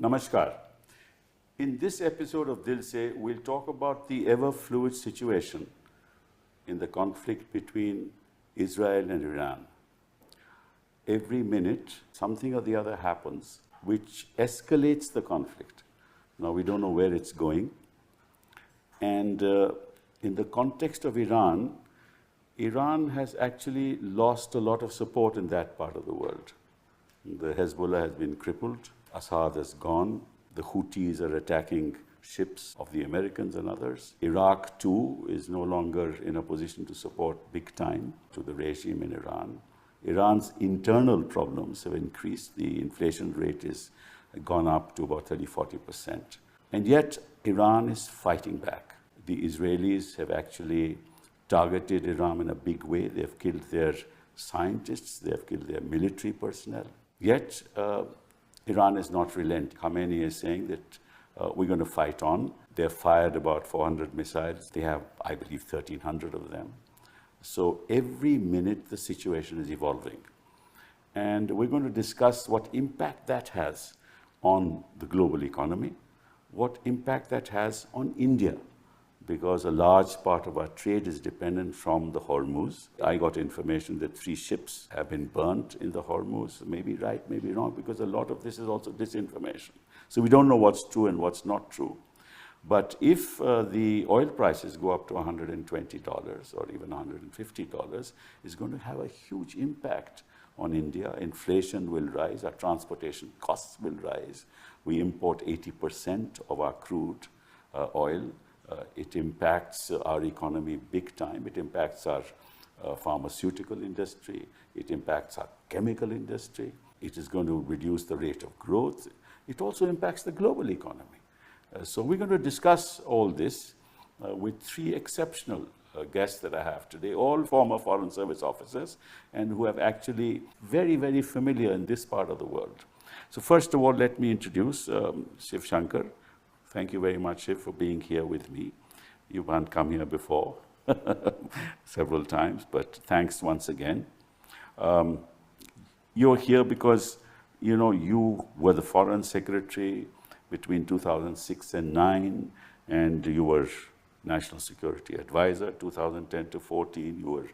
Namaskar. In this episode of Dil Se, we'll talk about the ever-fluid situation in the conflict between Israel and Iran. Every minute, something or the other happens which escalates the conflict. Now, we don't know where it's going. And in the context of Iran, Iran has actually lost a lot of support in that part of the world. The Hezbollah has been crippled. Assad has gone. The Houthis are attacking ships of the Americans and others. Iraq, too, is no longer in a position to support big time to the regime in Iran. Iran's internal problems have increased. The inflation rate has gone up to about 30-40%. And yet, Iran is fighting back. The Israelis have actually targeted Iran in a big way. They've killed their scientists, they've killed their military personnel. Yet, Iran is not relenting. Khamenei is saying that we're going to fight on. They've fired about 400 missiles. They have, I believe, 1,300 of them. So every minute the situation is evolving. And we're going to discuss what impact that has on the global economy, what impact that has on India, because a large part of our trade is dependent from the Hormuz. I got information that 3 ships have been burnt in the Hormuz. Maybe right, maybe wrong, because a lot of this is also disinformation. So we don't know what's true and what's not true. But if the oil prices go up to $120 or even $150, it's going to have a huge impact on India. Inflation will rise, our transportation costs will rise. We import 80% of our crude oil. It impacts our economy big time. It impacts our pharmaceutical industry. It impacts our chemical industry. It is going to reduce the rate of growth. It also impacts the global economy. So we're going to discuss all this with 3 exceptional guests that I have today, all former Foreign Service officers and who have actually very, very familiar in this part of the world. So first of all, let me introduce Shiv Shankar. Thank you very much, Shiv, for being here with me. You haven't come here before several times, but thanks once again. You're here because, you were the Foreign Secretary between 2006 and 2009, and you were National Security Advisor 2010 to 14. You were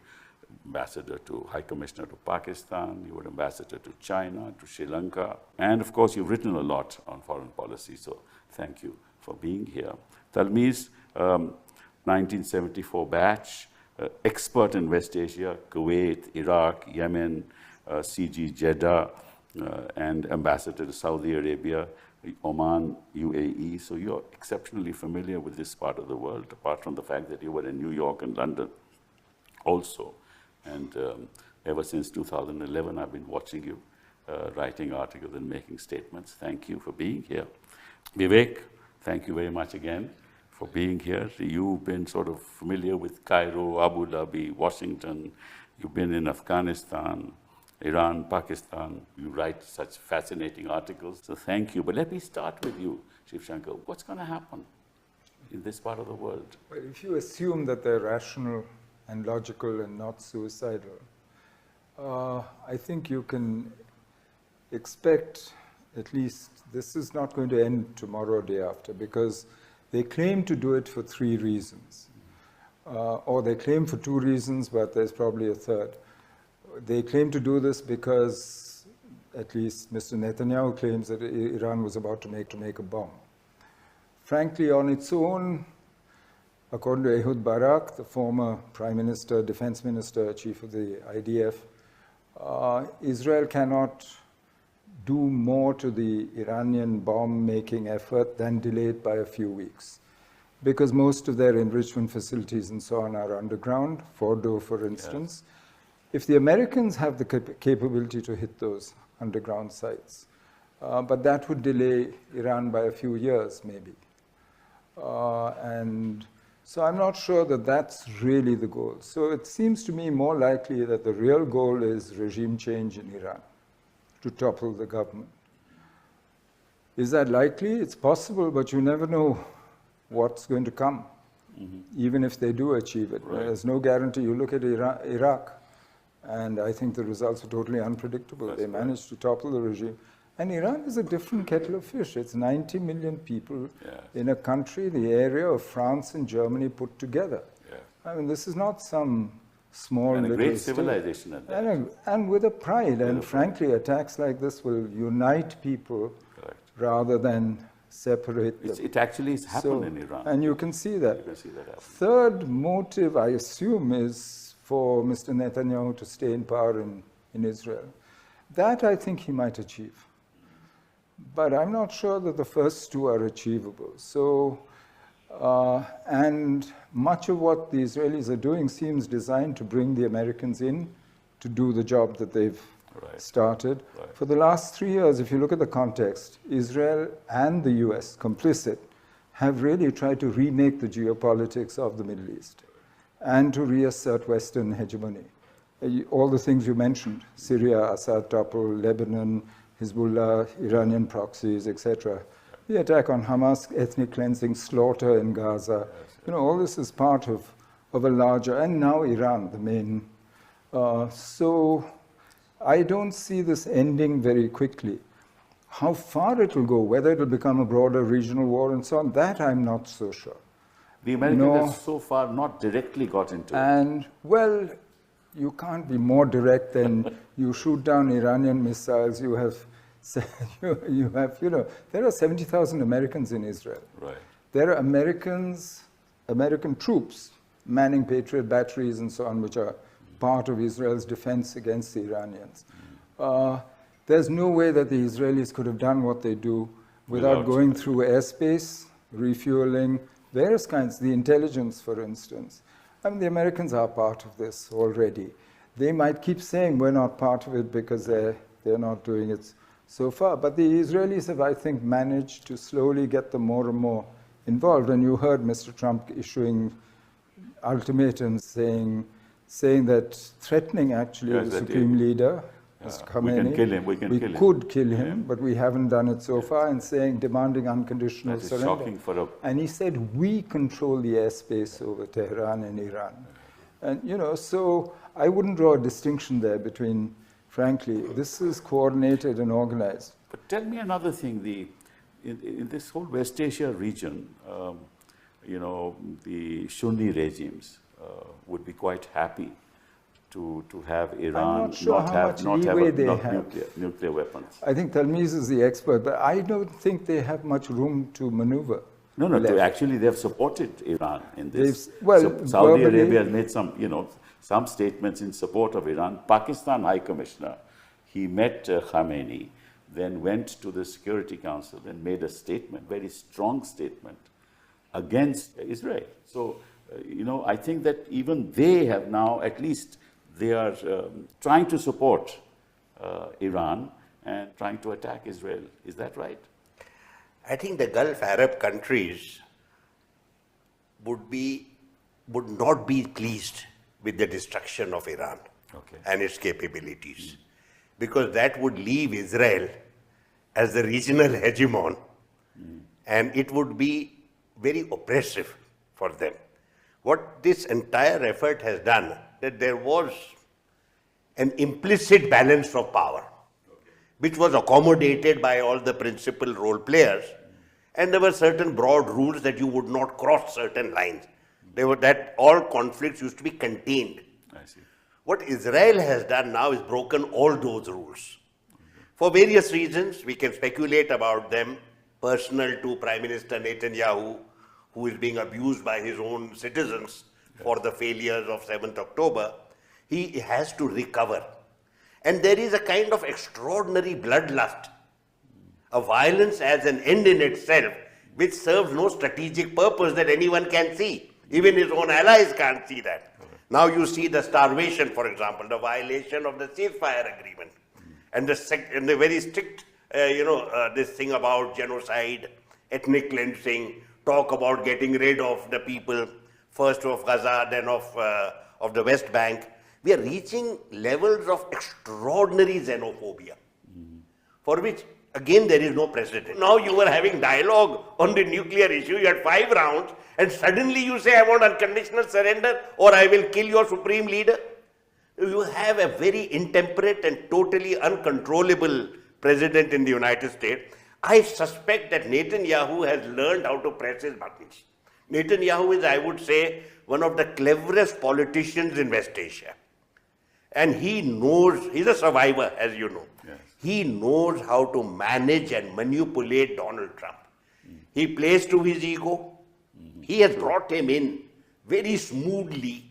Ambassador to High Commissioner to Pakistan. You were Ambassador to China, to Sri Lanka. And of course, you've written a lot on foreign policy, so thank you for being here. Talmiz, 1974 batch, expert in West Asia, Kuwait, Iraq, Yemen, CG Jeddah, and ambassador to Saudi Arabia, Oman, UAE. So you're exceptionally familiar with this part of the world, apart from the fact that you were in New York and London also. And ever since 2011, I've been watching you, writing articles and making statements. Thank you for being here. Vivek, thank you very much again for being here. You've been sort of familiar with Cairo, Abu Dhabi, Washington. You've been in Afghanistan, Iran, Pakistan. You write such fascinating articles. So thank you. But let me start with you, Shiv Shankar. What's going to happen in this part of the world? Well, if you assume that they're rational and logical and not suicidal, I think you can expect, at least this is not going to end tomorrow or day after, because they claim to do it for 3 reasons. Or they claim for 2 reasons, but there's probably a third. They claim to do this because, at least Mr. Netanyahu claims that Iran was about to make a bomb. Frankly, on its own, according to Ehud Barak, the former Prime Minister, Defense Minister, Chief of the IDF, Israel cannot do more to the Iranian bomb-making effort than delay it by a few weeks, because most of their enrichment facilities and so on are underground, Fordo, for instance. Yes. If the Americans have the capability to hit those underground sites, but that would delay Iran by a few years, maybe. And so I'm not sure that that's really the goal. So it seems to me more likely that the real goal is regime change in Iran, to topple the government. Is that likely? It's possible, but you never know what's going to come, even if they do achieve it. Right. There's no guarantee. You look at Iraq, and I think the results are totally unpredictable. They managed to topple the regime, And Iran is a different kettle of fish. It's 90 million people Yes. in a country the area of France and Germany put together. Yeah. I mean, this is not some small And a little great state. civilization at that. And with a pride. With And a frankly, attacks like this will unite people Correct. rather than separate them. It actually has happened So- in Iran. And you can see that. You can see that happen. Third motive, I assume, is for Mr. Netanyahu to stay in power in Israel. That I think he might achieve. But I'm not sure that the first two are achievable. So, and much of what the Israelis are doing seems designed to bring the Americans in to do the job that they've Right. started. Right. For the last 3 years, if you look at the context, Israel and the US, complicit, have really tried to remake the geopolitics of the Middle East and to reassert Western hegemony. All the things you mentioned, Syria, Assad topple, Lebanon, Hezbollah, Iranian proxies, etc. The attack on Hamas, ethnic cleansing, slaughter in Gaza. You know, all this is part of a larger, and now Iran, the main. So I don't see this ending very quickly. How far it will go, whether it will become a broader regional war and so on, that I'm not so sure. The Americans No. have so far not directly got into it. And, well, you can't be more direct than you shoot down Iranian missiles, you have, you know, there are 70,000 Americans in Israel. Right. There are American troops manning Patriot batteries and so on, which are part of Israel's defense against the Iranians. There's no way that the Israelis could have done what they do without going through airspace, refueling, various kinds, the intelligence, for instance. I mean, the Americans are part of this already. They might keep saying we're not part of it because they're not doing it so far. But the Israelis have, I think, managed to slowly get them more and more involved. And you heard Mr. Trump issuing ultimatums saying that threatening actually Yes, the that Supreme Leader, Mr. Khamenei. We can kill him. We can kill him. could kill him, but we haven't done it so far, and demanding unconditional That is surrender. shocking for a... And he said, we control the airspace over Tehran and Iran. And, you know, so I wouldn't draw a distinction there between, frankly, this is coordinated and organized. But tell me another thing. In this whole West Asia region, you know, the Sunni regimes would be quite happy to have Iran not sure how much leeway they have. nuclear weapons. I think Talmiz is the expert, but I don't think they have much room to maneuver. No, left. actually they have supported Iran in this. Well, Saudi verbally- Arabia has made some statements in support of Iran. Pakistan High Commissioner, he met Khamenei, then went to the Security Council and made a statement, very strong statement, against Israel. So, you know, I think that even they have now, at least they are trying to support Iran and trying to attack Israel. Is that right? I think the Gulf Arab countries would not be pleased with the destruction of Iran and its capabilities, because that would leave Israel as the regional hegemon, and it would be very oppressive for them. What this entire effort has done, that there was an implicit balance of power, which was accommodated by all the principal role players, and there were certain broad rules that you would not cross certain lines. That all conflicts used to be contained. I see. What Israel has done now is broken all those rules. For various reasons, we can speculate about them, personal to Prime Minister Netanyahu, who is being abused by his own citizens for the failures of 7th October. He has to recover. And there is a kind of extraordinary bloodlust, a violence as an end in itself, which serves no strategic purpose that anyone can see. Even his own allies can't see that. Now you see the starvation, for example, the violation of the ceasefire agreement, and the very strict, this thing about genocide, ethnic cleansing, talk about getting rid of the people, first of Gaza, then of the West Bank. We are reaching levels of extraordinary xenophobia, for which, again, there is no precedent. Now you were having dialogue on the nuclear issue, you had 5 rounds, and suddenly you say, I want unconditional surrender, or I will kill your supreme leader. You have a very intemperate and totally uncontrollable president in the United States, I suspect that Netanyahu has learned how to press his buttons. Netanyahu is, I would say, one of the cleverest politicians in West Asia. And he knows, he's a survivor, as you know. Yes. He knows how to manage and manipulate Donald Trump. He plays to his ego. He has brought him in very smoothly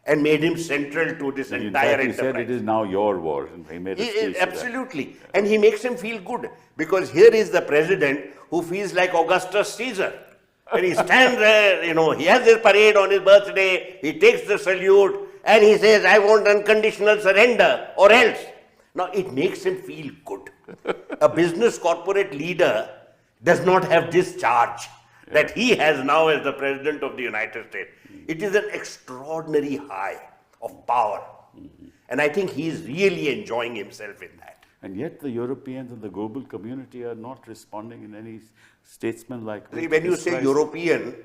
and made him central to this In entire fact, he enterprise. said it is now your war. And he made a speech to that. Absolutely. And he makes him feel good. Because here is the president who feels like Augustus Caesar. And he stands there, he has his parade on his birthday, he takes the salute, and he says, I want unconditional surrender, or else. Now, it makes him feel good. A business corporate leader does not have this charge that he has now as the President of the United States. It is an extraordinary high of power. And I think he is really enjoying himself in that. And yet the Europeans and the global community are not responding in any statesman-like way. See, when you say European,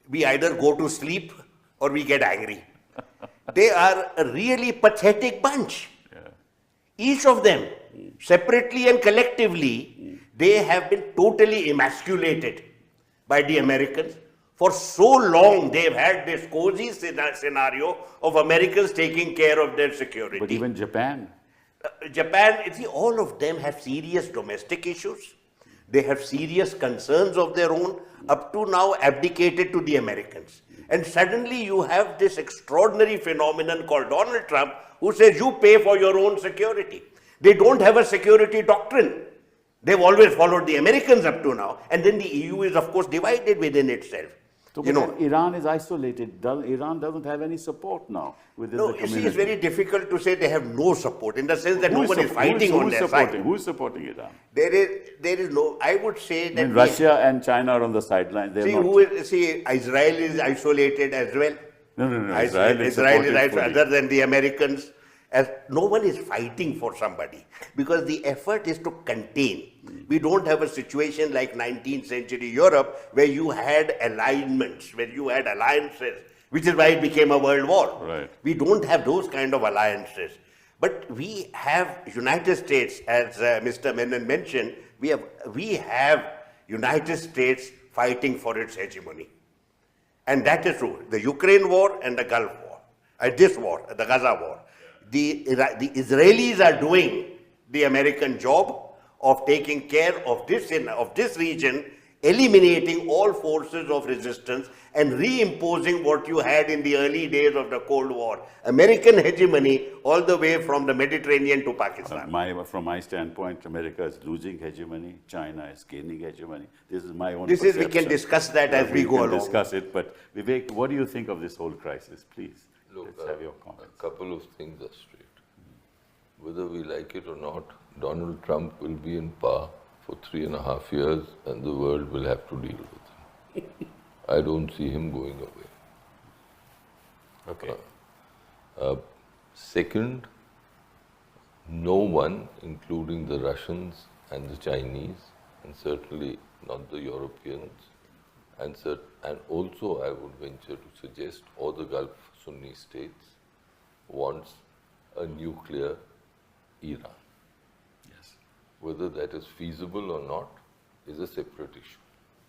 we either go to sleep or we get angry. They are a really pathetic bunch. Yeah. Each of them, separately and collectively, they have been totally emasculated by the Americans. For so long, they've had this cozy scenario of Americans taking care of their security. But even Japan. Japan, see, all of them have serious domestic issues. They have serious concerns of their own, up to now abdicated to the Americans. And suddenly you have this extraordinary phenomenon called Donald Trump, who says you pay for your own security. They don't have a security doctrine. They've always followed the Americans up to now. And then the EU is, of course, divided within itself. So, Iran is isolated. Iran doesn't have any support now within the community. You see, it's very difficult to say they have no support in the sense that no one is fighting on their side. Who's supporting Iran? There is no, I would say that... Russia and China are on the sidelines. Israel is isolated as well. No. Israel is isolated other than the Americans. As no one is fighting for somebody because the effort is to contain. We don't have a situation like 19th century Europe where you had alignments, where you had alliances, which is why it became a world war. Right. We don't have those kind of alliances. But we have United States, as Mr. Menon mentioned, we have United States fighting for its hegemony. And that is true. The Ukraine war and the Gulf war, this war, the Gaza war. The Israelis are doing the American job of taking care of this region, eliminating all forces of resistance and reimposing what you had in the early days of the Cold War. American hegemony all the way from the Mediterranean to Pakistan. From my standpoint, America is losing hegemony, China is gaining hegemony. This is my own We perception. can discuss that as we go along. We can discuss it, but Vivek, what do you think of this whole crisis? Please, let's have your comments. A couple of things are straight. Whether we like it or not, Donald Trump will be in power for 3.5 years and the world will have to deal with him. I don't see him going away. Okay. Second, no one, including the Russians and the Chinese, and certainly not the Europeans, and also I would venture to suggest all the Gulf Sunni states, wants a nuclear Iran. Yes. Whether that is feasible or not is a separate issue.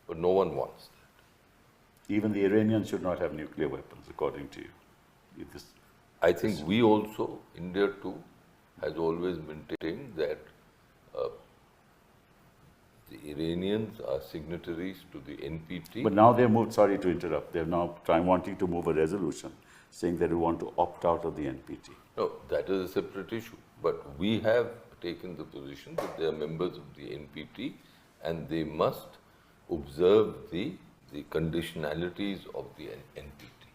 But no one wants that. Even the Iranians should not have nuclear weapons, according to you. I think we also, India too, has always maintained that the Iranians are signatories to the NPT. But now they've moved, sorry to interrupt, they're now wanting to move a resolution saying that they want to opt out of the NPT. No, that is a separate issue. But we have taken the position that they are members of the NPT and they must observe the conditionalities of the NPT.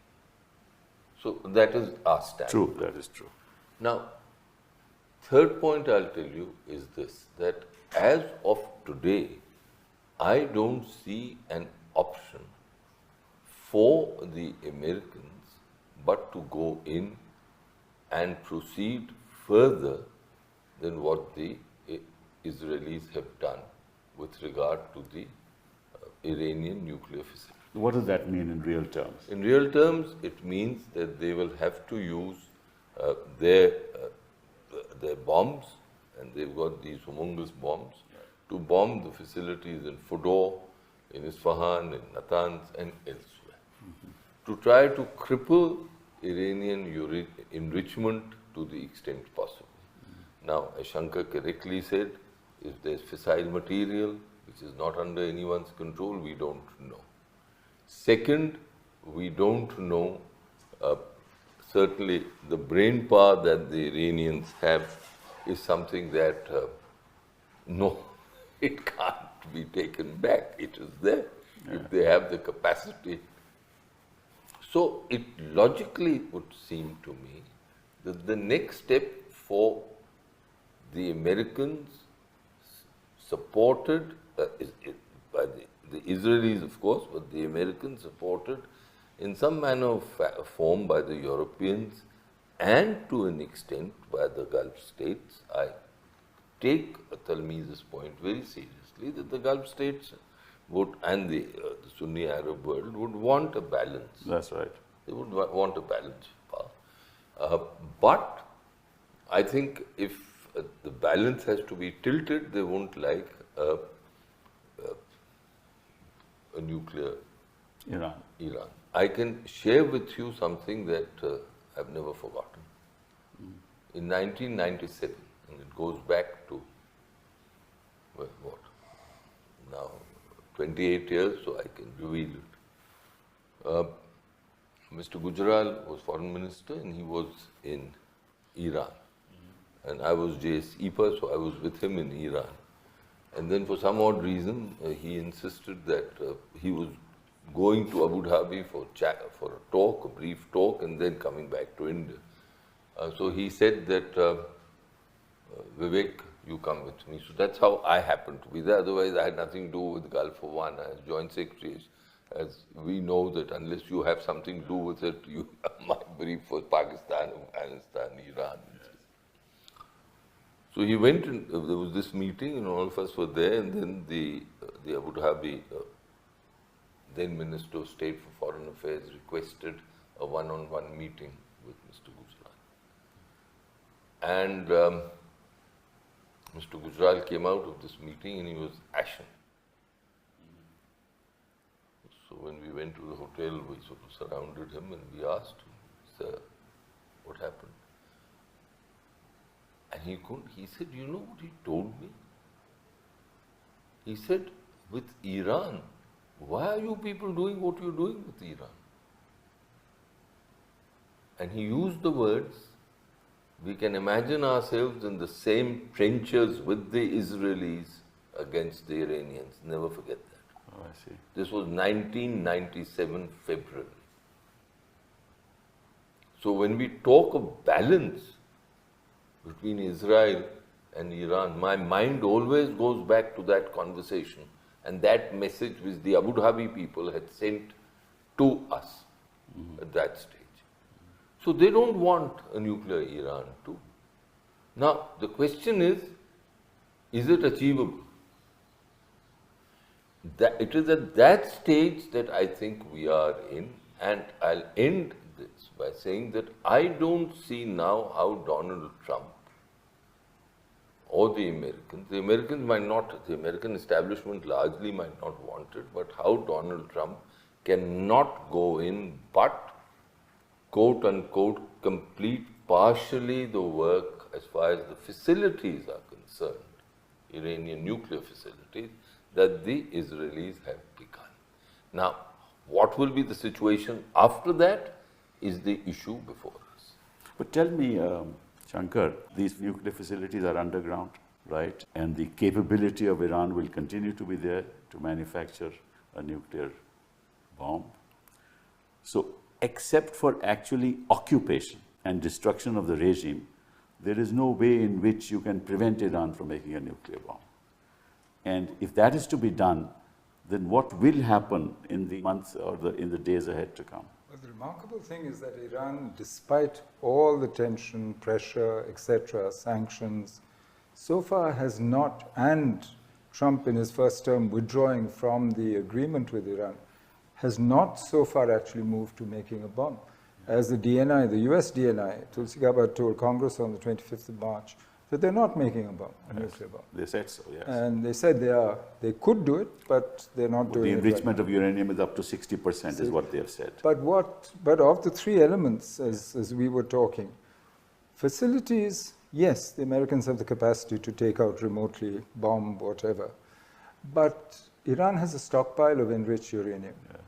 So that is our stand. True, that is true. Now, third point I'll tell you is this, that as of today, I don't see an option for the Americans but to go in and proceed further than what the Israelis have done with regard to the Iranian nuclear facility. What does that mean in real terms? In real terms, it means that they will have to use their bombs and they've got these humongous bombs to bomb the facilities in Fudor, in Isfahan, in Natanz, and elsewhere, to try to cripple Iranian enrichment to the extent possible. Now, as Shankar correctly said, if there's fissile material which is not under anyone's control, we don't know. Second, we don't know certainly the brain power that the Iranians have is something that no, it can't be taken back. It is there if they have the capacity. So it logically would seem to me that the next step for the Americans, supported by the Israelis, of course, but the Americans supported in some manner or form by the Europeans and to an extent by the Gulf states. I take Talmi's point very seriously that the Gulf states would, and the Sunni Arab world would want a balance. That's right. They would want a balance of power. But I think if the balance has to be tilted, they won't like a nuclear Iran. Iran. I can share with you something that I've never forgotten. In 1997, and it goes back to, well, what, now 28 years, so I can reveal it. Mr. Gujral was foreign minister and he was in Iran. And I was JS EPA, so I was with him in Iran. And then for some odd reason, he insisted that he was going to Abu Dhabi for a talk, a brief talk, and then coming back to India. So he said that, Vivek, you come with me. So that's how I happened to be there. Otherwise, I had nothing to do with Gulf War I as Joint Secretary. As we know that unless you have something to do with it, my brief was Pakistan, Afghanistan, Iran. So he went and there was this meeting and all of us were there, and then the Abu Dhabi then Minister of State for Foreign Affairs requested a one-on-one meeting with Mr. Gujral. And Mr. Gujral came out of this meeting and he was ashen. So when we went to the hotel, we sort of surrounded him and we asked him, "Sir, what happened?" And he couldn't. He said, "You know what he told me?" He said, "With Iran, why are you people doing what you're doing with Iran?" And he used the words, "We can imagine ourselves in the same trenches with the Israelis against the Iranians." Never forget that. Oh, I see. This was 1997 February. So when we talk of balance between Israel and Iran, my mind always goes back to that conversation and that message which the Abu Dhabi people had sent to us at that stage. So they don't want a nuclear Iran too. Now the question is it achievable? It is at that stage that I think we are in, and I'll end this by saying that I don't see now how Donald Trump or the Americans might not, the American establishment largely might not want it, but how Donald Trump cannot go in but, quote unquote, complete partially the work as far as the facilities are concerned, Iranian nuclear facilities, that the Israelis have begun. Now, what will be the situation after that is the issue before us. But tell me, Shankar, these nuclear facilities are underground, right? And the capability of Iran will continue to be there to manufacture a nuclear bomb. So, except for actually occupation and destruction of the regime, there is no way in which you can prevent Iran from making a nuclear bomb. And if that is to be done, then what will happen in the months or in the days ahead to come? Well, the remarkable thing is that Iran, despite all the tension, pressure, etc., sanctions, so far has not, and Trump in his first term withdrawing from the agreement with Iran, has not so far actually moved to making a bomb. As the DNI, the US DNI, Tulsi Gabbard told Congress on the 25th of March, that they're not making a bomb, a nuclear bomb. They said so, yes. And they said they could do it, but they're not doing it. The enrichment of uranium is up to 60% is what they have said. But of the three elements, as we were talking, facilities, yes, the Americans have the capacity to take out remotely, bomb, whatever. But Iran has a stockpile of enriched uranium. Yes.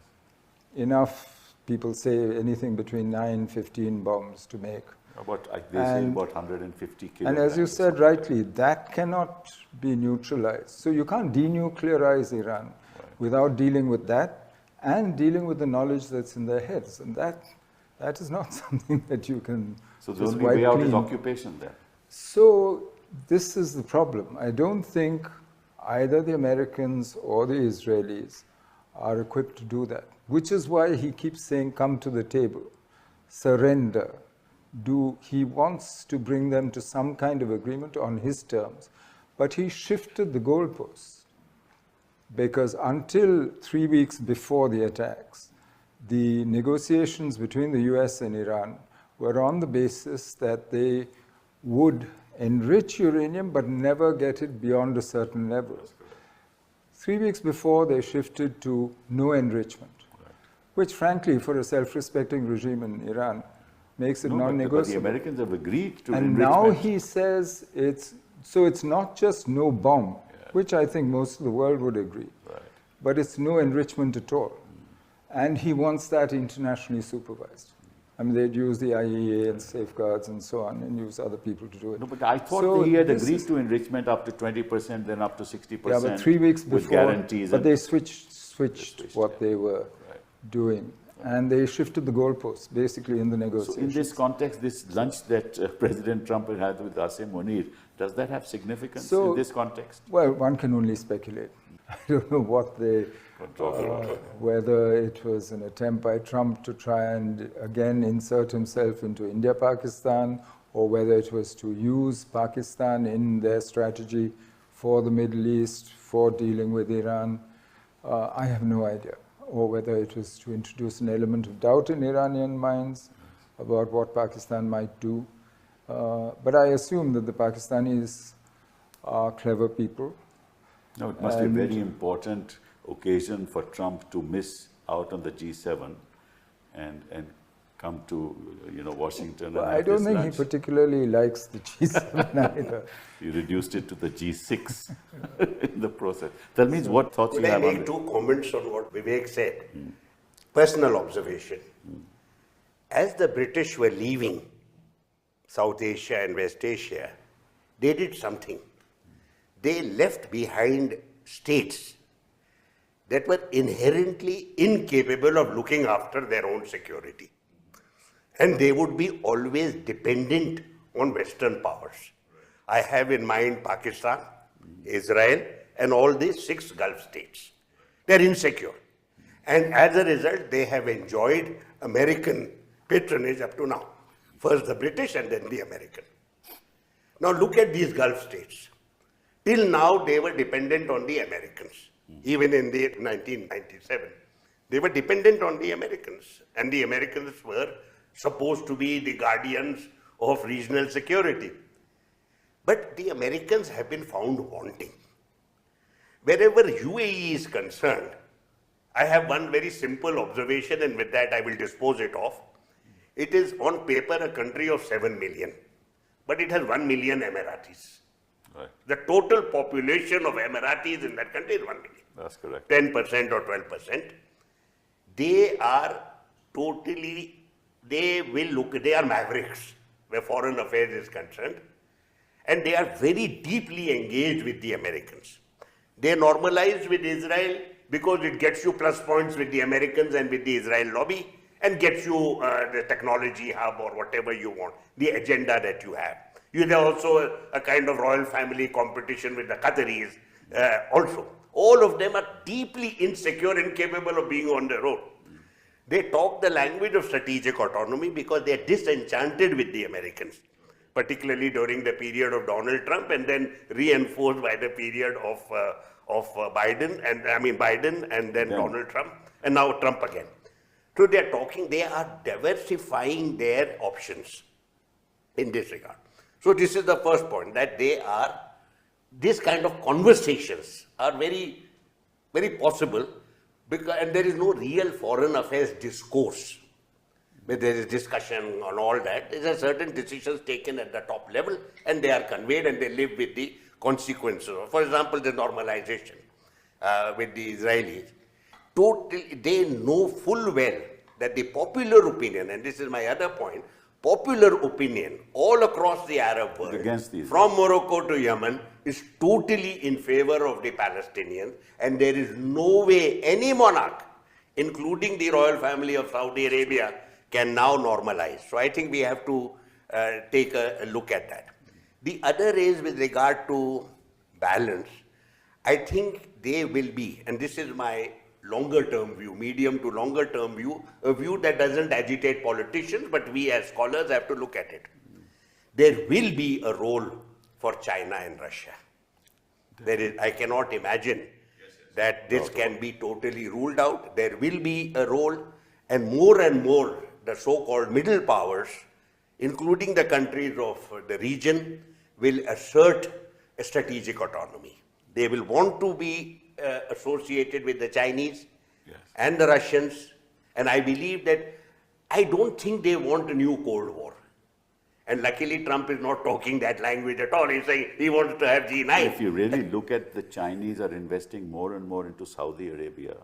Enough, people say, anything between 9, 15 bombs to make. They say about 150 kilograms. And as you said rightly, that cannot be neutralized. So you can't denuclearize Iran without dealing with that and dealing with the knowledge that's in their heads. And that is not something that you can So the just only wipe way out clean. is occupation then. So this is the problem. I don't think either the Americans or the Israelis are equipped to do that, which is why he keeps saying, come to the table, surrender. He wants to bring them to some kind of agreement on his terms, but he shifted the goalposts because until 3 weeks before the attacks, the negotiations between the US and Iran were on the basis that they would enrich uranium but never get it beyond a certain level. 3 weeks before, they shifted to no enrichment, which frankly, for a self-respecting regime in Iran, makes it non-negotiable. But the Americans have agreed to and enrichment. now he says it's not just no bomb, which I think most of the world would agree, but it's no enrichment at all. And he wants that internationally supervised. I mean, they'd use the IAEA and safeguards and so on, and use other people to do it. No, but I thought So he had this agreed is- to enrichment up to 20%, then up to 60%. Yeah, but 3 weeks before, with guarantees. but and- they switched what they were doing. And they shifted the goalposts, basically, in the So negotiations. in this context, this lunch that President Trump had with Asim Munir, does that have significance So- in this context? Well, one can only speculate. I don't know what whether it was an attempt by Trump to try and again insert himself into India-Pakistan, or whether it was to use Pakistan in their strategy for the Middle East, for dealing with Iran. I have no idea. Or whether it was to introduce an element of doubt in Iranian minds about what Pakistan might do. But I assume that the Pakistanis are clever people. No, it must be a very important occasion for Trump to miss out on the G7 and come to Washington. Well, and I have don't this think lunch. he particularly likes the G7 either. You reduced it to the G6 in the process. That means what thoughts Could you I have on make it? 2 comments on what Vivek said? Personal observation. As the British were leaving South Asia and West Asia, they did something. They left behind states that were inherently incapable of looking after their own security. And they would be always dependent on Western powers. I have in mind Pakistan, Israel, and all these 6 Gulf states. They're insecure. And as a result, they have enjoyed American patronage up to now. First the British and then the American. Now look at these Gulf states. Till now, they were dependent on the Americans. Even in the 1997, they were dependent on the Americans. And the Americans were supposed to be the guardians of regional security. But the Americans have been found wanting. Wherever UAE is concerned, I have one very simple observation, and with that I will dispose it off. It is on paper a country of 7 million, but it has 1 million Emiratis. Right. The total population of Emiratis in that country is 1 million. That's correct. 10% or 12%. They are totally, they are mavericks where foreign affairs is concerned. And they are very deeply engaged with the Americans. They normalize with Israel because it gets you plus points with the Americans and with the Israel lobby, and gets you the technology hub or whatever you want, the agenda that you have. You have also a kind of royal family competition with the Qataris also. All of them are deeply insecure, incapable of being on their own. They talk the language of strategic autonomy because they are disenchanted with the Americans, particularly during the period of Donald Trump, and then reinforced by the period of Biden and then Donald Trump, and now Trump again. So they are diversifying their options in this regard. So this is the first point, that this kind of conversations are very, very possible, and there is no real foreign affairs discourse where there is discussion on all that. There are certain decisions taken at the top level and they are conveyed and they live with the consequences. For example, the normalization with the Israelis. Totally, they know full well that the popular opinion, and this is my other point, popular opinion all across the Arab world, from Morocco to Yemen, is totally in favor of the Palestinians, and there is no way any monarch, including the royal family of Saudi Arabia, can now normalize. So I think we have to take a look at that. The other is with regard to balance. I think they will be, and this is my longer term view, medium to longer term view, a view that doesn't agitate politicians, but we as scholars have to look at it. There will be a role for China and Russia. I cannot imagine that this can be totally ruled out. There will be a role, and more the so-called middle powers, including the countries of the region, will assert a strategic autonomy. They will want to be associated with the Chinese and the Russians, and I believe that I don't think they want a new Cold War. And luckily Trump is not talking that language at all. He's saying he wants to have G9. If you really look at, the Chinese are investing more and more into Saudi Arabia.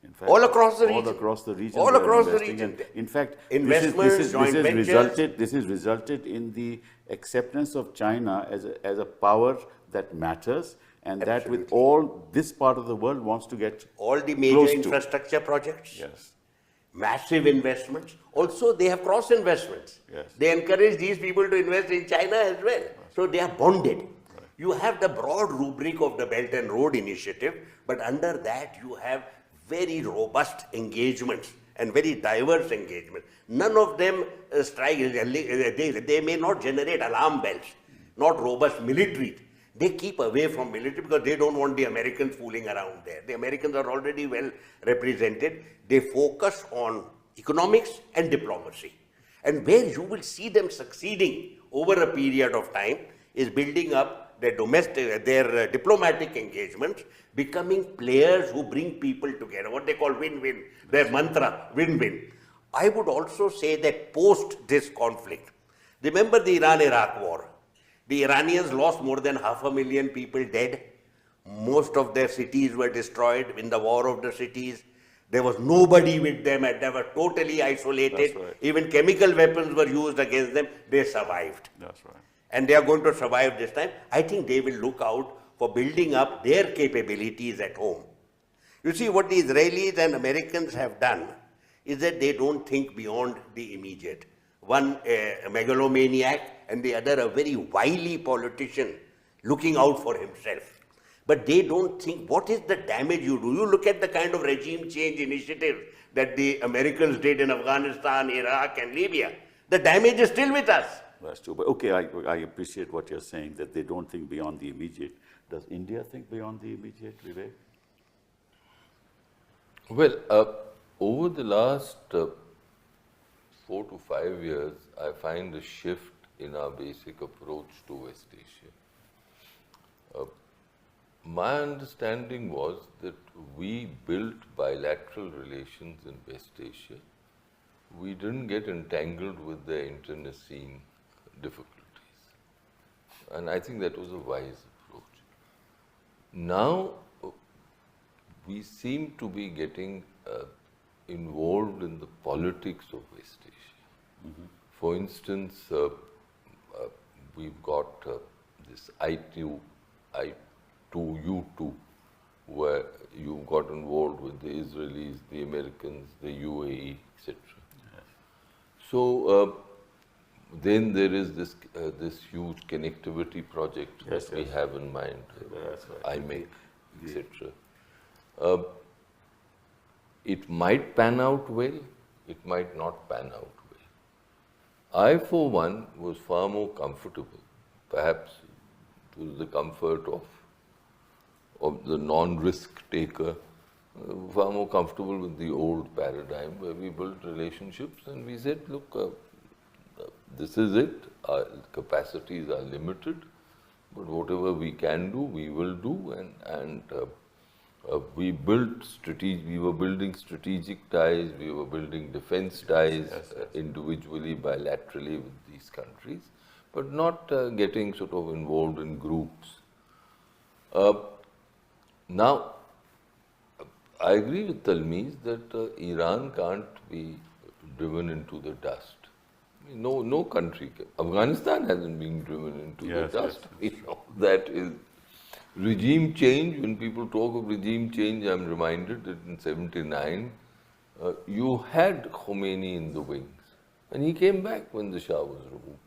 In fact, all across the region. All across the region. All across the region. In fact, investments, joint ventures. This has resulted in the acceptance of China as a power that matters, and that with all this part of the world wants to get all the major infrastructure projects. Yes. Massive investments. Also, they have cross investments. Yes. They encourage these people to invest in China as well. So they are bonded. Right. You have the broad rubric of the Belt and Road Initiative, but under that you have very robust engagements and very diverse engagements. None of them they may not generate alarm bells, not robust military. They keep away from military because they don't want the Americans fooling around there. The Americans are already well represented. They focus on economics and diplomacy. And where you will see them succeeding over a period of time is building up their diplomatic engagements, becoming players who bring people together, what they call win-win, their mantra, win-win. I would also say that post this conflict, remember the Iran-Iraq war. The Iranians lost more than 500,000 people dead. Most of their cities were destroyed in the war of the cities. There was nobody with them, and they were totally isolated. Right. Even chemical weapons were used against them. They survived. That's right. And they are going to survive this time. I think they will look out for building up their capabilities at home. You see, what the Israelis and Americans have done is that they don't think beyond the immediate. One a megalomaniac and the other a very wily politician looking out for himself. But they don't think, what is the damage you do? You look at the kind of regime change initiatives that the Americans did in Afghanistan, Iraq and Libya. The damage is still with us. That's true. But okay, I appreciate what you're saying, that they don't think beyond the immediate. Does India think beyond the immediate, Vivek? Well, over the last 4 to 5 years, I find a shift in our basic approach to West Asia. My understanding was that we built bilateral relations in West Asia. We didn't get entangled with the internecine difficulties. And I think that was a wise approach. Now, we seem to be getting involved in the politics of West Asia. Mm-hmm. For instance, we've got this I2, U2, where you got involved with the Israelis, the Americans, the UAE, etc. Yes. So then there is this huge connectivity project that we have in mind, IMEC, etc. It might pan out well, it might not pan out well. I, for one, was far more comfortable, perhaps it was the comfort of the non-risk taker, far more comfortable with the old paradigm where we built relationships and we said, look, this is it. Our capacities are limited, but whatever we can do, we will do. We were building strategic ties, we were building defense ties individually, bilaterally with these countries, but not getting sort of involved in groups. Now, I agree with Talmiz that Iran can't be driven into the dust. No country can. Afghanistan hasn't been driven into the dust. That is regime change. When people talk of regime change, I'm reminded that in '79, you had Khomeini in the wings, and he came back when the Shah was removed.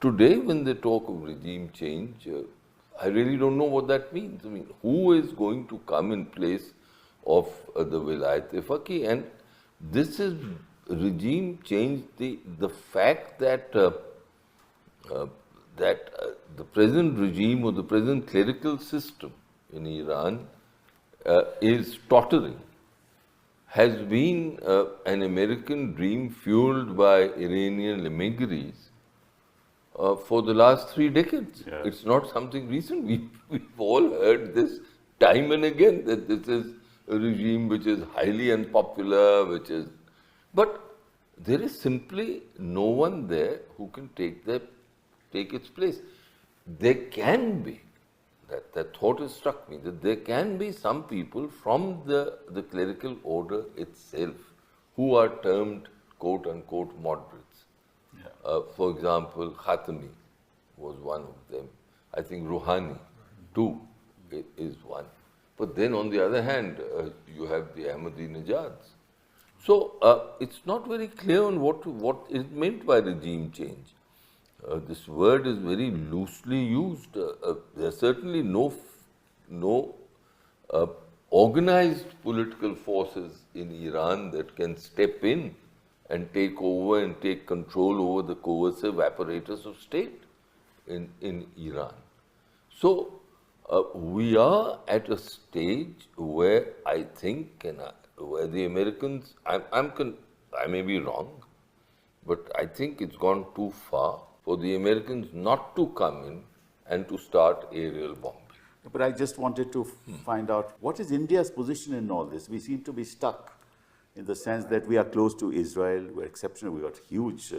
Today, when they talk of regime change, I really don't know what that means. I mean, who is going to come in place of the Vilayat-e-Faqih? And this is regime change. The fact that the present regime or the present clerical system in Iran is tottering has been an American dream fueled by Iranian emigres for the last 3 decades. Yeah. It's not something recent. We've all heard this time and again, that this is a regime which is highly unpopular, but there is simply no one there who can take its place. There can be, that thought has struck me, that there can be some people from the clerical order itself who are termed quote unquote moderates. For example, Khatami was one of them. I think Rouhani too is one. But then on the other hand, you have the Ahmadinejads. So it's not very clear on what is meant by regime change. This word is very loosely used. There are certainly no organized political forces in Iran that can step in and take over and take control over the coercive apparatus of state in Iran. So we are at a stage where I think, where the Americans, I may be wrong, but I think it's gone too far for the Americans not to come in and to start aerial bombing. But I just wanted to find out, what is India's position in all this? We seem to be stuck in the sense that we are close to Israel. We're exceptional. We got huge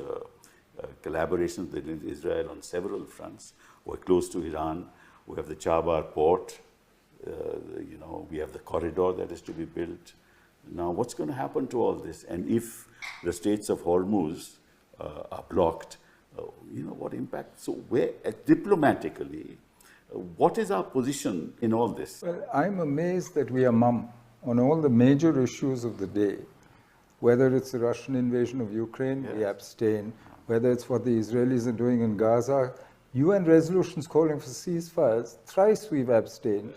collaborations with Israel on several fronts. We're close to Iran. We have the Chabar port. We have the corridor that is to be built. Now, what's going to happen to all this? And if the Straits of Hormuz are blocked, what impact? So, diplomatically, what is our position in all this? Well, I'm amazed that we are mum on all the major issues of the day. Whether it's the Russian invasion of Ukraine, we abstain. Whether it's what the Israelis are doing in Gaza, UN resolutions calling for ceasefires, thrice we've abstained.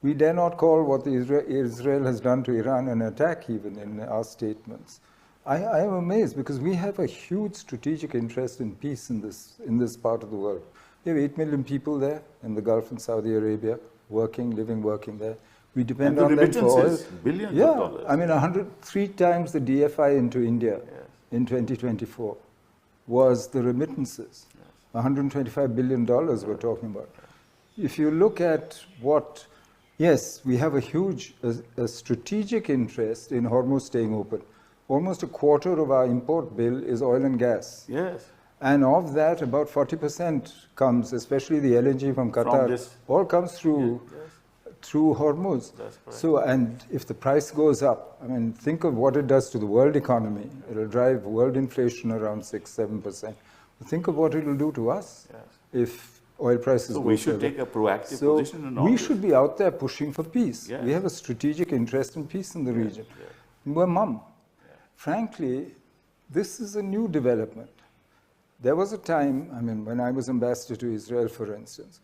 We dare not call what Israel has done to Iran an attack even in our statements. I am amazed because we have a huge strategic interest in peace in this part of the world. We have 8 million people there in the Gulf and Saudi Arabia, living, working there. We depend on them for oil. Billions of dollars. I mean, 103 times the DFI into India in 2024 was the remittances. $125 billion we're talking about. If you look at what, yes, we have a huge strategic interest in Hormuz staying open. Almost a quarter of our import bill is oil and gas. Yes. And of that, about 40% comes, especially the LNG from Qatar, all comes through Hormuz. That's correct. So, and if the price goes up, I mean, think of what it does to the world economy. It'll drive world inflation around 6-7%. Think of what it'll do to us if oil prices go we should further. take a proactive position in all we this. should be out there pushing for peace. Yes. We have a strategic interest in peace in the region. We're mum. Frankly, this is a new development. There was a time, I mean, when I was ambassador to Israel, for instance,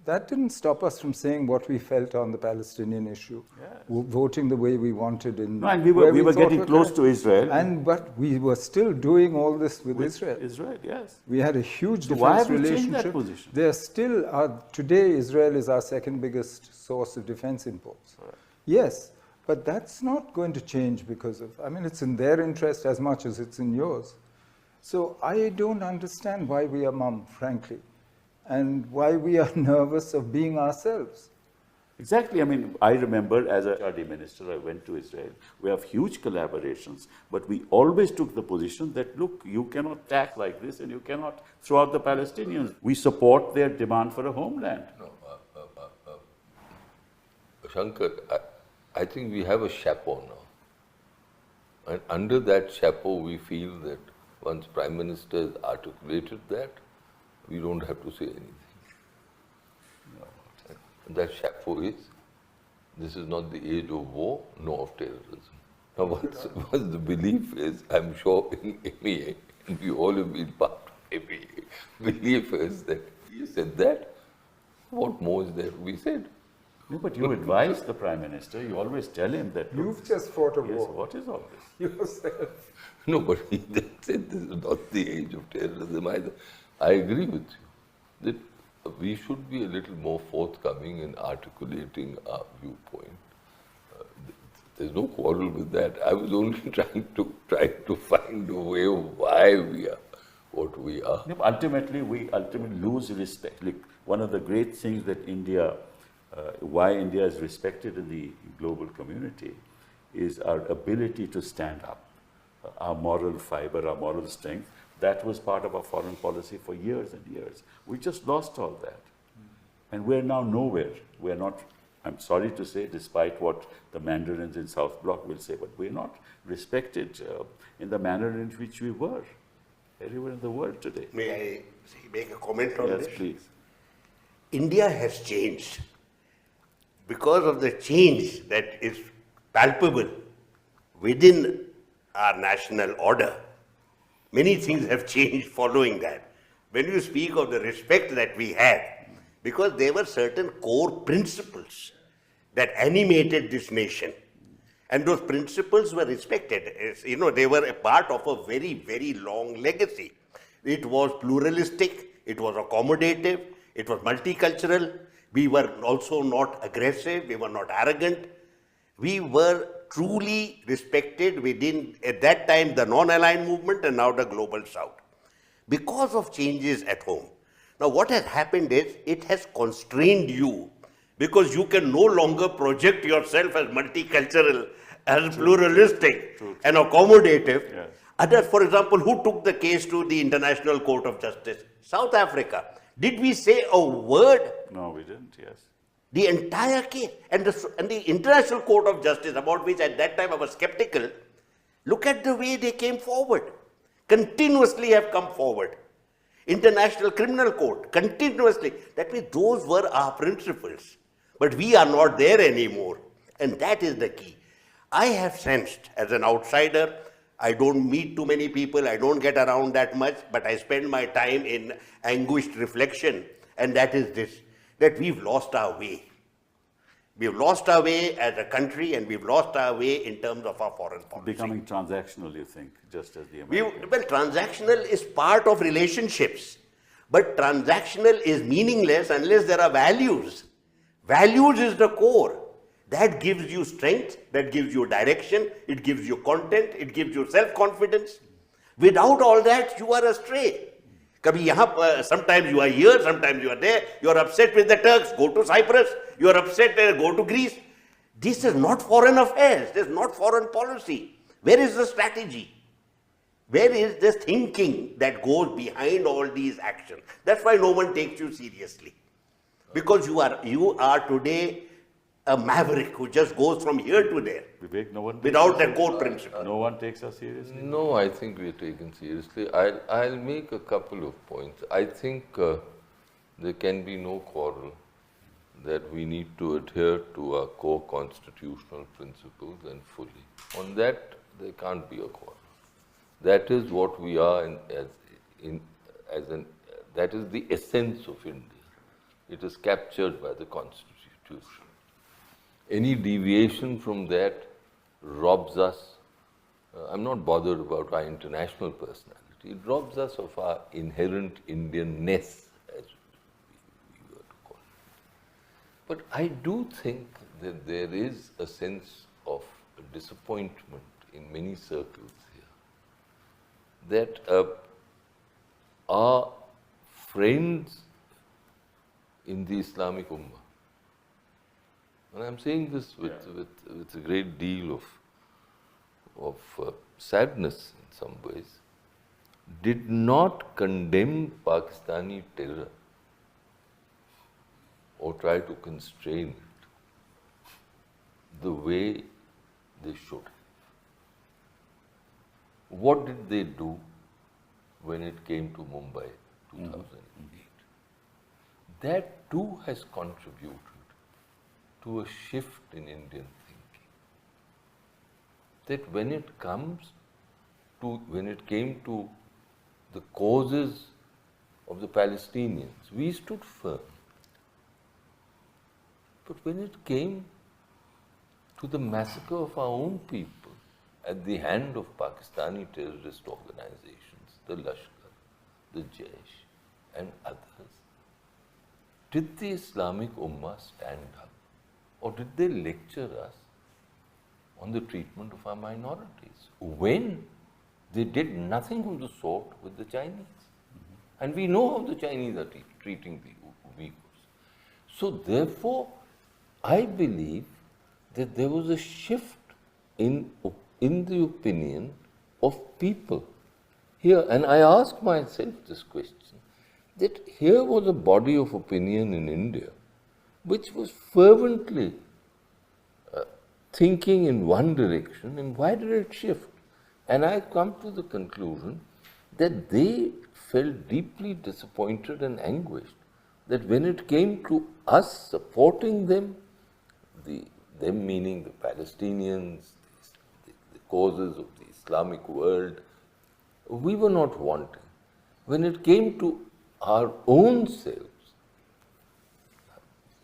that didn't stop us from saying what we felt on the Palestinian issue, voting the way we wanted in. No, and we were getting close to Israel. But we were still doing all this with Israel. Israel, yes. We had a huge So defense why have we relationship. changed that position? There still are, today Israel is our second biggest source of defense imports. Right. Yes, but that's not going to change because of, I mean, it's in their interest as much as it's in yours. So I don't understand why we are mum, frankly, and why we are nervous of being ourselves. Exactly. I mean, I remember as a RD minister, I went to Israel. We have huge collaborations, but we always took the position that, look, you cannot tax like this and you cannot throw out the Palestinians. We support their demand for a homeland. No, Shankar, I think we have a chapeau now. And under that chapeau, we feel that once Prime Minister has articulated that, we don't have to say anything. That chapeau is, this is not the age of war, nor of terrorism. Now, what the belief is, I'm sure in MEA, and we all have been part of MEA, belief is that he said that. What more is there to be said? No, but you advise the Prime Minister, you always tell him that, look, You've just fought a yes, war what is all this? yourself. No, but he then said this is not the age of terrorism either. I agree with you that we should be a little more forthcoming in articulating our viewpoint. There's no quarrel with that. I was only trying to find a way of why we are what we are. No, ultimately, we lose respect. Like, one of the great things that India, why India is respected in the global community, is our ability to stand up, our moral fiber, our moral strength. That was part of our foreign policy for years and years. We just lost all that. And we're now nowhere. We're not, I'm sorry to say, despite what the Mandarins in South Block will say, but we're not respected in the manner in which we were everywhere in the world today. May I make a comment on Yes, this? please. India has changed. Because of the change that is palpable within our national order, many things have changed following that. When you speak of the respect that we had, because there were certain core principles that animated this nation, and those principles were respected. You know, they were a part of a very, very long legacy. It was pluralistic, it was accommodative, it was multicultural. We were also not aggressive, we were not arrogant. We were truly respected within, at that time, the non-aligned movement and now the global south. Because of changes at home. Now what has happened is, it has constrained you because you can no longer project yourself as multicultural, as pluralistic and accommodative. Yes. Others, for example, who took the case to the International Court of Justice? South Africa. Did we say a word? No, we didn't, yes. The entire case. And the International Court of Justice, about which at that time I was skeptical, look at the way they came forward. Continuously have come forward. International Criminal Court, continuously. That means those were our principles. But we are not there anymore. And that is the key. I have sensed, as an outsider, I don't meet too many people, I don't get around that much, but I spend my time in anguished reflection, and that is this, that we've lost our way. We've lost our way as a country, and we've lost our way in terms of our foreign policy. Becoming transactional, you think, just as the Americans. Well, transactional is part of relationships, but transactional is meaningless unless there are values. Values is the core. That gives you strength, that gives you direction, it gives you content, it gives you self-confidence. Without all that, you are astray. Sometimes you are here, sometimes you are there, you are upset with the Turks, go to Cyprus, you are upset, go to Greece. This is not foreign affairs, this is not foreign policy. Where is the strategy? Where is the thinking that goes behind all these actions? That's why no one takes you seriously. Because you are today a maverick who just goes from here to there. Vivek, no one without a core principle. No one takes us seriously? No, I think we are taken seriously. I'll make a couple of points. I think there can be no quarrel that we need to adhere to our core constitutional principles and fully. On that, there can't be a quarrel. That is what we are that is the essence of India. It is captured by the Constitution. Any deviation from that robs us, I'm not bothered about our international personality, it robs us of our inherent Indianness, as we were to call it. But I do think that there is a sense of disappointment in many circles here, that are friends in the Islamic Ummah. And I'm saying this with a great deal of sadness in some ways, did not condemn Pakistani terror or try to constrain it the way they should have. What did they do when it came to Mumbai 2008? That too has contributed to a shift in Indian thinking. That when it came to the causes of the Palestinians, we stood firm. But when it came to the massacre of our own people at the hand of Pakistani terrorist organizations, the Lashkar, the Jaish, and others, did the Islamic Ummah stand up, or did they lecture us on the treatment of our minorities when they did nothing of the sort with the Chinese? And we know how the Chinese are treating the Uyghurs. So therefore, I believe that there was a shift in the opinion of people here. And I ask myself this question, that here was a body of opinion in India which was fervently thinking in one direction, and why did it shift? And I come to the conclusion that they felt deeply disappointed and anguished that when it came to us supporting them, them meaning the Palestinians, the causes of the Islamic world, we were not wanting. When it came to our own selves,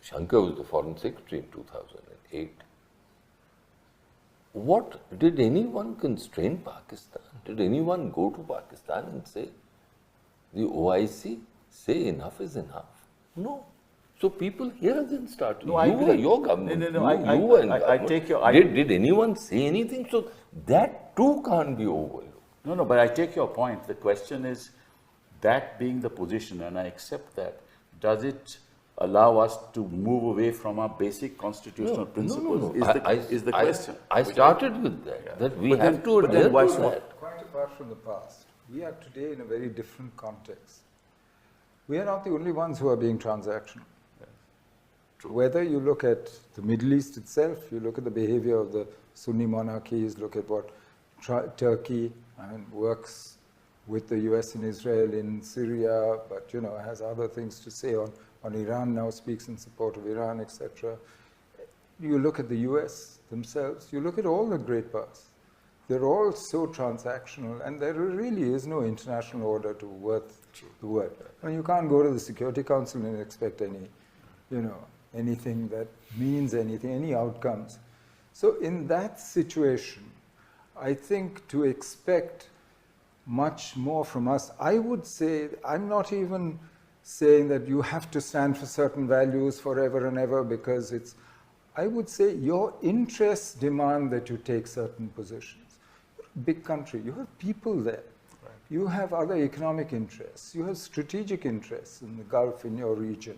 Shankar was the Foreign Secretary in 2008. What did anyone constrain Pakistan? Did anyone go to Pakistan and say, the OIC, say enough is enough? No. So people here then started. No, I you were agree. your government. No, no, you were in I government. take your. Did anyone say anything? So that too can't be overlooked. No, but I take your point. The question is, that being the position, and I accept that, does it allow us to move away from our basic constitutional principles? Is the question. I started with that, that we But have then- to but then adhere why to should- that. Quite apart from the past, we are today in a very different context. We are not the only ones who are being transactional. Whether you look at the Middle East itself, you look at the behavior of the Sunni monarchies, look at what Turkey works with the US and Israel in Syria, but has other things to say on Iran, now speaks in support of Iran, etc. You look at the US themselves, you look at all the great powers. They're all so transactional, and there really is no international order to worth the word. I mean, you can't go to the Security Council and expect anything that means anything, any outcomes. So in that situation, I think to expect much more from us, I would say, I'm not even saying that you have to stand for certain values forever and ever, because I would say your interests demand that you take certain positions. Big country, you have people there. Right. You have other economic interests. You have strategic interests in the Gulf, in your region.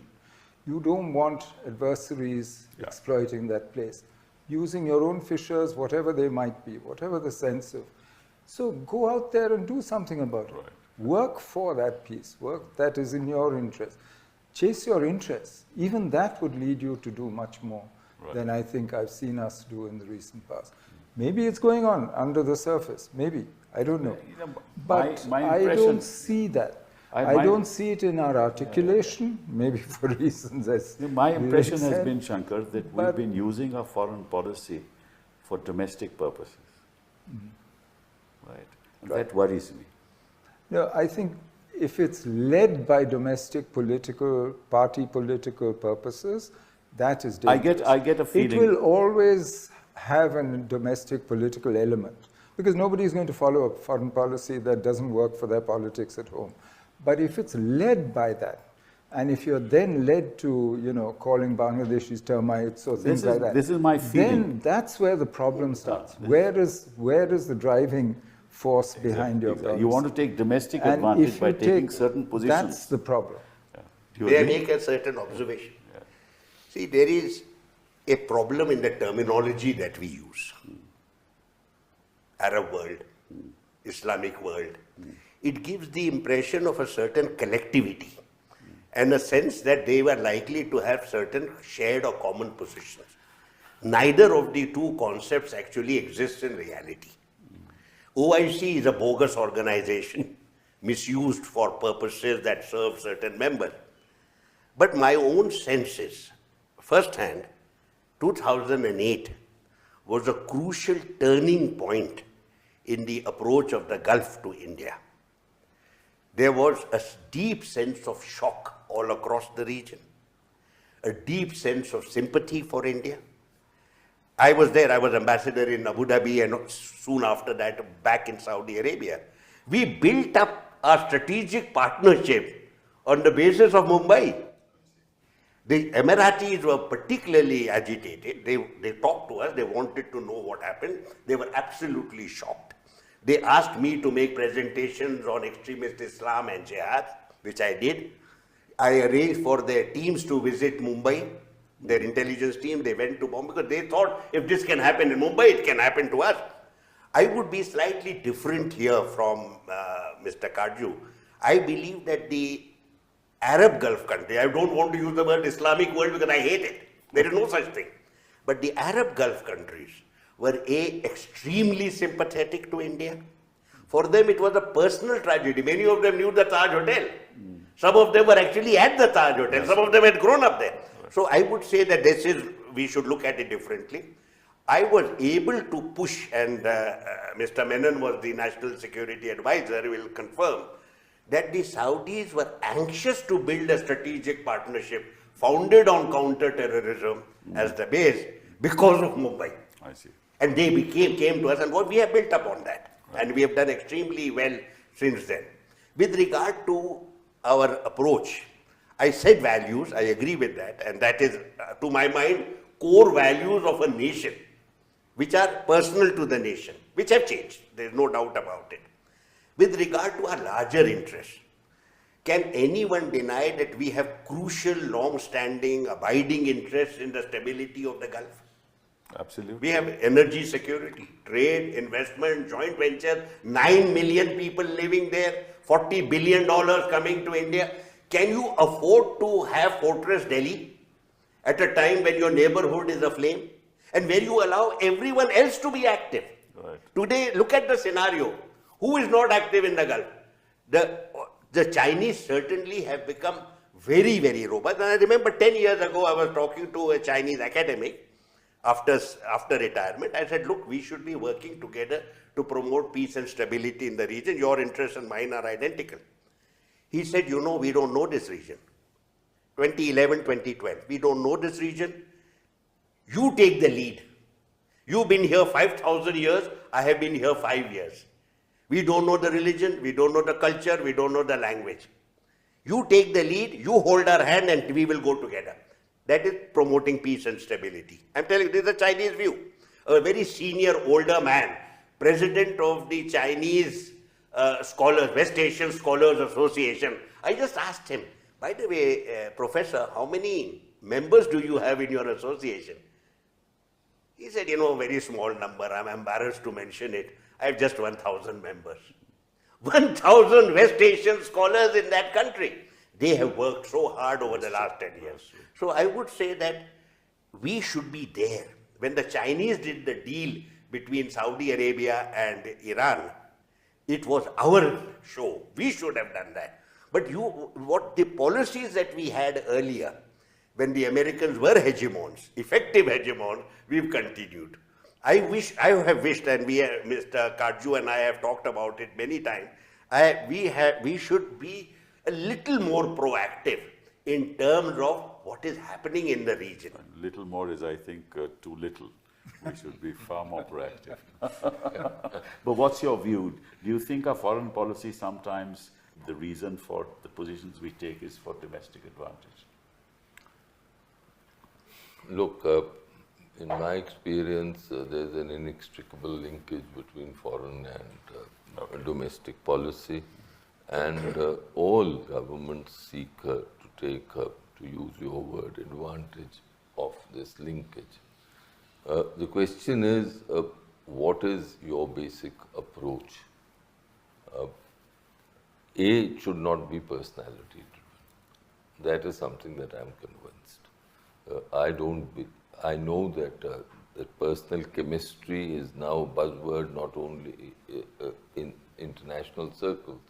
You don't want adversaries exploiting that place. Using your own fissures, whatever they might be, whatever the sense of. So go out there and do something about it. Right. Work for that peace. Work that is in your interest. Chase your interests. Even that would lead you to do much more than I think I've seen us do in the recent past. Maybe it's going on under the surface. Maybe. I don't know. But my I don't see that. I don't see it in our articulation, maybe for reasons as my impression has said. been, Shankar, that we've been using our foreign policy for domestic purposes. Right? And that worries me. No, I think if it's led by domestic party political purposes, that is dangerous. I get a feeling. It will always have a domestic political element, because nobody is going to follow a foreign policy that doesn't work for their politics at home. But if it's led by that, and if you're then led to, calling Bangladeshis termites or things like that, this is my feeling. then that's where the problem starts. Where is the driving force behind your Exactly. policy. You want to take domestic And advantage if by you taking take, certain positions. that's the problem. Do you May I agree? make a certain observation? See, there is a problem in the terminology that we use. Arab world, Islamic world. It gives the impression of a certain collectivity and a sense that they were likely to have certain shared or common positions. Neither of the two concepts actually exists in reality. OIC is a bogus organization, misused for purposes that serve certain members. But my own sense is, firsthand, 2008 was a crucial turning point in the approach of the Gulf to India. There was a deep sense of shock all across the region, a deep sense of sympathy for India. I was there, I was ambassador in Abu Dhabi and soon after that back in Saudi Arabia. We built up our strategic partnership on the basis of Mumbai. The Emiratis were particularly agitated. They talked to us, they wanted to know what happened. They were absolutely shocked. They asked me to make presentations on extremist Islam and jihad, which I did. I arranged for their teams to visit Mumbai, their intelligence team. They went to Mumbai because they thought if this can happen in Mumbai, it can happen to us. I would be slightly different here from Mr. Karju. I believe that the Arab Gulf country, I don't want to use the word Islamic world because I hate it. There is no such thing. But the Arab Gulf countries were extremely sympathetic to India. For them, it was a personal tragedy. Many of them knew the Taj Hotel. Some of them were actually at the Taj Hotel. Some of them had grown up there. So I would say that we should look at it differently. I was able to push, and Mr. Menon was the National Security Advisor, he will confirm, that the Saudis were anxious to build a strategic partnership founded on counter-terrorism as the base because of Mumbai. I see. And they came to us, and we have built up on that. Right. And we have done extremely well since then. With regard to our approach, I said values, I agree with that, and that is, to my mind, core values of a nation, which are personal to the nation, which have changed. There is no doubt about it. With regard to our larger interests, can anyone deny that we have crucial, long-standing, abiding interests in the stability of the Gulf? Absolutely. We have energy security, trade, investment, joint venture, 9 million people living there, $40 billion coming to India. Can you afford to have Fortress Delhi at a time when your neighborhood is aflame and where you allow everyone else to be active? Right. Today, look at the scenario. Who is not active in the Gulf? The Chinese certainly have become very, very robust. And I remember 10 years ago, I was talking to a Chinese academic after retirement. I said, look, we should be working together to promote peace and stability in the region. Your interests and mine are identical. He said, you know, we don't know this region. 2011, 2012, we don't know this region. You take the lead. You've been here 5,000 years. I have been here 5 years. We don't know the religion, we don't know the culture, we don't know the language. You take the lead, you hold our hand, and we will go together. That is promoting peace and stability. I'm telling you, this is a Chinese view. A very senior, older man, president of the Chinese Scholars, West Asian Scholars Association. I just asked him, by the way, Professor, how many members do you have in your association? He said, you know, a very small number. I'm embarrassed to mention it. I have just 1,000 members. 1,000 West Asian scholars in that country. They have worked so hard over the last 10 years. So I would say that we should be there. When the Chinese did the deal between Saudi Arabia and Iran, it was our show. We should have done that. But what the policies that we had earlier, when the Americans were hegemons, effective hegemons, we've continued. I have wished, and Mr. Karju and I have talked about it many times, we should be a little more proactive in terms of what is happening in the region. Little more is, I think, too little. We should be far more proactive. But what's your view? Do you think our foreign policy sometimes, the reason for the positions we take is for domestic advantage? Look, In my experience, there's an inextricable linkage between foreign and domestic policy, and all governments seek to take, to use your word, advantage of this linkage. The question is, what is your basic approach? It should not be personality driven. That is something that I'm convinced. I know that that personal chemistry is now a buzzword not only in international circles,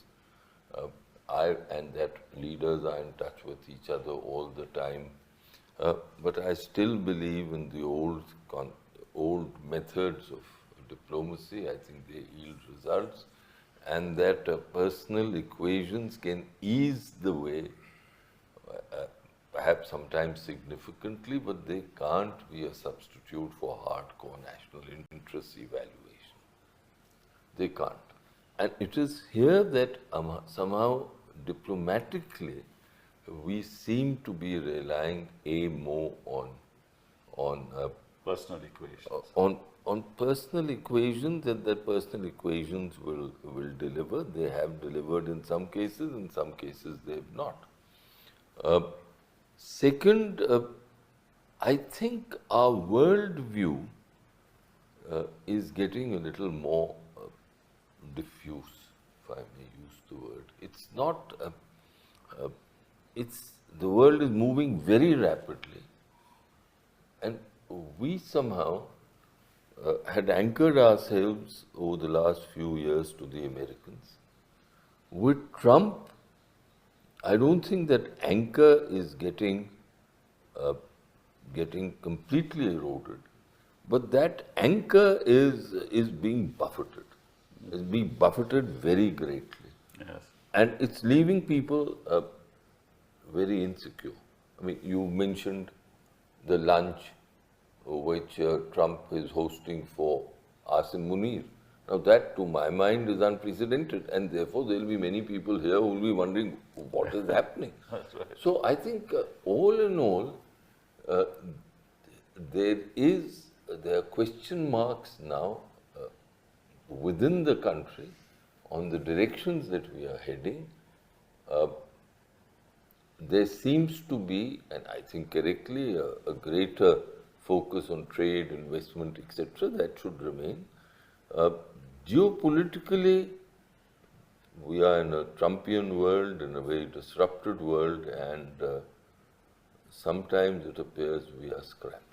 and that leaders are in touch with each other all the time. But I still believe in the old methods of diplomacy. I think they yield results, and that personal equations can ease the way, perhaps sometimes significantly, but they can't be a substitute for hardcore national interest evaluation. They can't. And it is here that somehow diplomatically we seem to be relying more on Personal equations. on personal equations, and that personal equations will deliver. They have delivered in some cases they have not. Second, I think our worldview is getting a little more diffuse, if I may use the word. It's not, the world is moving very rapidly, and we somehow had anchored ourselves over the last few years to the Americans. With Trump, I don't think that anchor is getting completely eroded, but that anchor is being buffeted. It's being buffeted very greatly. Yes. And it's leaving people very insecure. I mean, you mentioned the lunch which Trump is hosting for Asim Munir. Now that, to my mind, is unprecedented, and therefore there will be many people here who will be wondering what is happening. That's right. So I think all in all, there are question marks now within the country on the directions that we are heading. There seems to be, and I think correctly, a greater focus on trade, investment, etc. That should remain. Geopolitically, we are in a Trumpian world, in a very disrupted world, and sometimes it appears we are scrambling.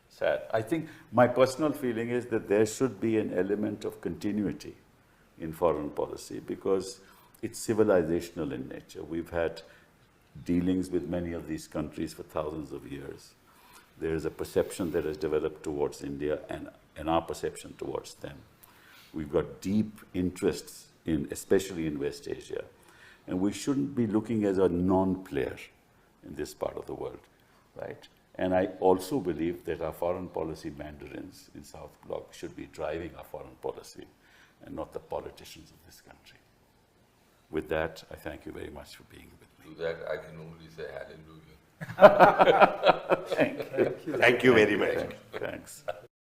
Sad. I think my personal feeling is that there should be an element of continuity in foreign policy because it's civilizational in nature. We've had dealings with many of these countries for thousands of years. There is a perception that has developed towards India and our perception towards them. We've got deep interests especially in West Asia, and we shouldn't be looking as a non-player in this part of the world, right? And I also believe that our foreign policy mandarins in South Bloc should be driving our foreign policy and not the politicians of this country. With that, I thank you very much for being with me. To that, I can only say hallelujah. Thank you very much. Thanks.